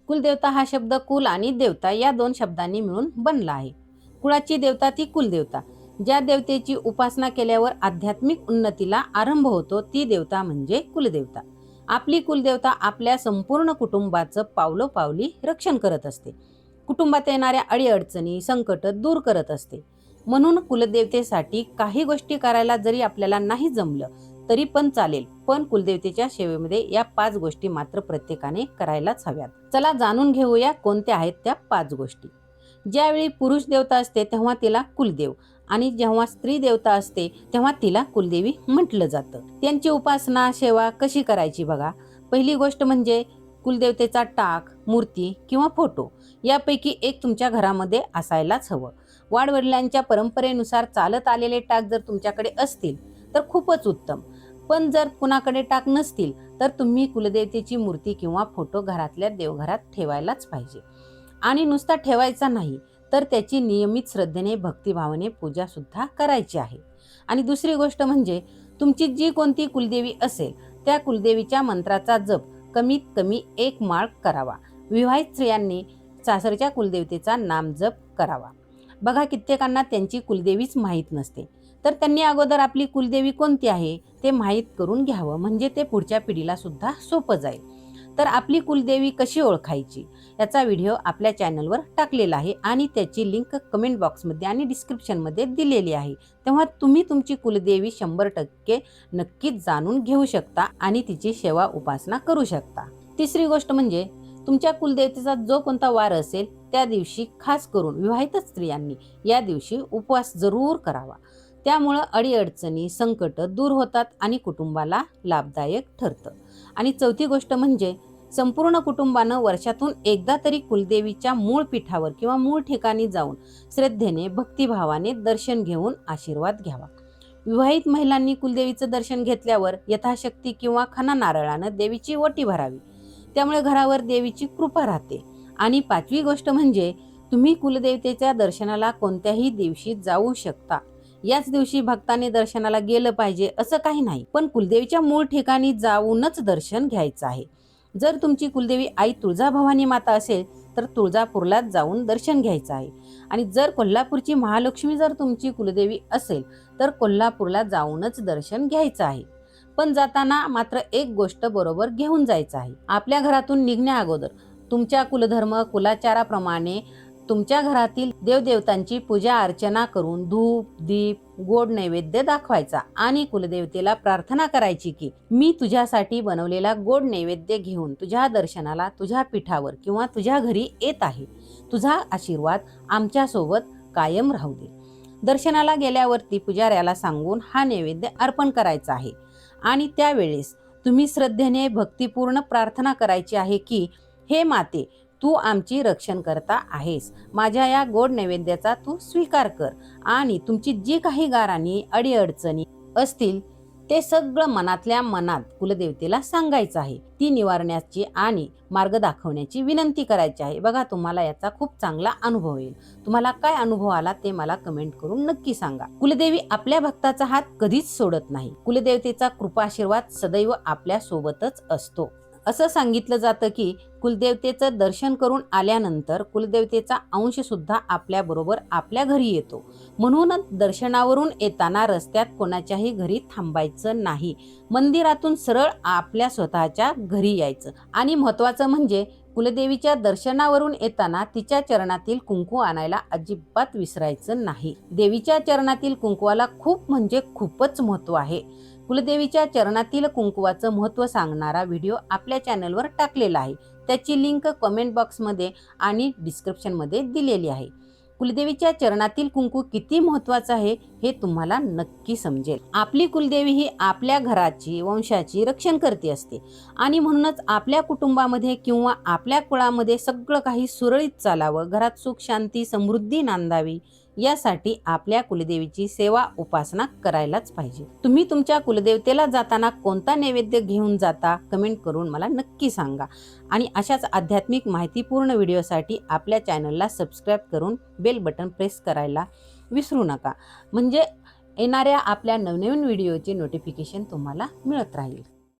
कुलदेवता हा शब्द कुल आणि देवता या दोन शब्दांनी मिळून बनला आहे. कुळाची देवता ती कुलदेवता. ज्या देवतेची उपासना केल्यावर आध्यात्मिक उन्नतीला आरंभ होतो ती देवता म्हणजे कुलदेवता. आपली कुलदेवता आपल्या संपूर्ण कुटुंबाचं पावलोपावली रक्षण करत असते. कुटुंबात येणाऱ्या अडीअडचणी, संकट दूर करत असते. म्हणून कुलदेवतेसाठी काही गोष्टी करायला जरी आपल्याला नाही जमलं तरी पण चालेल, पण कुलदेवतेच्या सेवेमध्ये या 5 गोष्टी मात्र प्रत्येकाने करायलाच हव्यात. चला जाणून घेऊया कोणत्या आहेत त्या 5 गोष्टी. ज्यावेळी पुरुष देवता असते तेव्हा तिला कुलदेव आणि जेव्हा स्त्री देवता असते तेव्हा तिला कुलदेवी म्हटलं जातं. त्यांची उपासना सेवा कशी करायची बघा. पहिली गोष्ट म्हणजे कुलदेवतेचा टाक, मूर्ती किंवा फोटो यापैकी एक तुमच्या घरामध्ये असायलाच हवं. वाडवडिलांच्या परंपरेनुसार चालत आलेले टाक जर तुमच्याकडे असतील तर खूपच उत्तम. पण जर कुणाकडे टाक नसतील तर तुम्ही कुलदेवतेची मूर्ती किंवा फोटो घरातल्या देवघरात ठेवायलाच पाहिजे. आणि नुसता ठेवायचा नाही तर त्याची नियमित श्रद्धेने भक्तिभावाने पूजा सुद्धा करायची आहे. आणि दुसरी गोष्ट म्हणजे तुमची जी कोणती कुलदेवी असेल त्या कुलदेवीच्या मंत्राचा जप कमीत कमी 1 माळ करावा. विवाहित स्त्रियांनी सासरच्या कुलदेवतेचा नाम जप करावा. बघा कित्येकांना त्यांची कुलदेवीच माहीत नसते, तर त्यांनी अगोदर आपली कुलदेवी कोणती आहे ते माहीत करून घ्यावं, म्हणजे ते पुढच्या पिढीला सुद्धा सोपं जाईल. तर आपली कुलदेवी कशी ओळखायची याचा व्हिडिओ आपल्या चॅनलवर टाकलेला आहे आणि त्याची लिंक कमेंट बॉक्समध्ये आणि डिस्क्रिप्शनमध्ये दिलेली आहे. तेव्हा तुम्ही तुमची कुलदेवी 100% नक्कीच जाणून घेऊ शकता आणि तिची सेवा उपासना करू शकता. तिसरी गोष्ट म्हणजे तुमच्या कुलदेवतेचा जो कोणता वार असेल त्या दिवशी खास करून विवाहित स्त्रियांनी या दिवशी उपवास जरूर करावा. त्यामुळं अडीअडचणी, संकट दूर होतात आणि कुटुंबाला लाभदायक ठरतं. आणि चौथी गोष्ट म्हणजे संपूर्ण कुटुंबानं वर्षातून एकदा तरी कुलदेवीच्या मूळ पीठावर किंवा मूळ ठिकाणी जाऊन श्रद्धेने भक्तिभावाने दर्शन घेऊन आशीर्वाद घ्यावा. विवाहित महिलांनी कुलदेवीचं दर्शन घेतल्यावर यथाशक्ती किंवा खणा नारळानं देवीची ओटी भरावी. त्यामुळे घरावर देवीची कृपा राहते. आणि 5वी गोष्ट म्हणजे तुम्ही कुलदेवतेच्या दर्शनाला कोणत्याही दिवशी जाऊ शकता. याच दिवशी भक्ताने दर्शनाला गेलं पाहिजे असं काही नाही, पण कुलदेवीच्या मूळ ठिकाणी जाऊनच दर्शन घ्यायचं आहे. जर तुमची कुलदेवी आई तुळजाभवानी माता असेल तर तुळजापूरला जाऊन दर्शन घ्यायचं आहे. आणि जर कोल्हापूरची महालक्ष्मी जर तुमची कुलदेवी असेल तर कोल्हापूरला जाऊनच दर्शन घ्यायचं आहे. पण जाताना मात्र एक गोष्ट बरोबर घेऊन जायचं आहे. आपल्या घरातून निघण्या अगोदर तुमच्या कुलधर्म कुलाचाराप्रमाणे तुमच्या घरातील देवदेवतांची पूजा अर्चना करून धूप, दीप, गोड नैवेद्य दाखवायचा आणि कुलदेवतेला प्रार्थना करायची की मी तुझ्यासाठी बनवलेला गोड नैवेद्य घेऊन तुझ्या दर्शनाला तुझ्या पीठावर किंवा तुझ्या घरी येत आहे. तुझा आशीर्वाद आमच्या सोबत कायम राहू दे. दर्शनाला गेल्यावरती पुजाऱ्याला सांगून हा नैवेद्य अर्पण करायचा आहे. आणि त्यावेळेस तुम्ही श्रद्धेने भक्तिपूर्ण प्रार्थना करायची आहे की हे माते, तू आमची रक्षण करता आहेस. माझ्या या गोड नैवेद्याचा तू स्वीकार कर आणि तुमची जी काही गाराणी अडीअडचणी असतील ते सगळं मनातल्या मनात कुलदेवतेला सांगायचं आहे. ती निवारण्याची आणि मार्ग दाखवण्याची विनंती करायची आहे. बघा तुम्हाला याचा खूप चांगला अनुभव येईल. तुम्हाला काय अनुभव आला ते मला कमेंट करून नक्की सांगा. कुलदेवी आपल्या भक्ताचा हात कधीच सोडत नाही. कुलदेवतेचा कृपा आशीर्वाद सदैव आपल्या सोबतच असतो. असं सांगितलं जातं की कुलदेवतेचं दर्शन करून आल्यानंतर कुलदेवतेचा अंश सुद्धा आपल्या बरोबर आपल्या घरी येतो. म्हणूनच दर्शनावरून येताना रस्त्यात कोणाच्याही घरी थांबायचं नाही. मंदिरातून सरळ आपल्या स्वतःच्या घरी यायचं. आणि महत्त्वाचं म्हणजे कुलदेवीच्या दर्शनावरून येताना तिच्या चरणातील कुंकू आणायला अजिबात विसरायचं नाही. देवीच्या चरणातील कुंकवाला खूप म्हणजे खूपच महत्त्व आहे. कुलदेवीच्या चरणातील कुंकवाचं महत्त्व सांगणारा व्हिडिओ आपल्या चॅनलवर टाकलेला आहे. त्याची लिंक कमेंट बॉक्समध्ये आणि डिस्क्रिप्शनमध्ये दिलेली आहे. कुलदेवीच्या चरणातील कुंकू किती महत्त्वाचं आहे हे तुम्हाला नक्की समजेल. आपली कुलदेवी ही आपल्या घराची वंशाची रक्षण करते असते आणि म्हणूनच आपल्या कुटुंबामध्ये किंवा आपल्या कुळामध्ये सगळं काही सुरळीत चालावं, घरात सुख शांती समृद्धी नांदावी यासाठी आपल्या कुलदेवीची सेवा उपासना करायलाच पाहिजे. तुम्ही तुमच्या कुलदेवतेला जाताना कोणता नैवेद्य घेऊन जाता कमेंट करून मला नक्की सांगा. आणि अशाच आध्यात्मिक माहितीपूर्ण व्हिडिओसाठी आपल्या चॅनलला सबस्क्राईब करून बेल बटन प्रेस करायला विसरू नका, म्हणजे येणाऱ्या आपल्या नवनवीन व्हिडिओचे नोटिफिकेशन तुम्हाला मिळत राहील.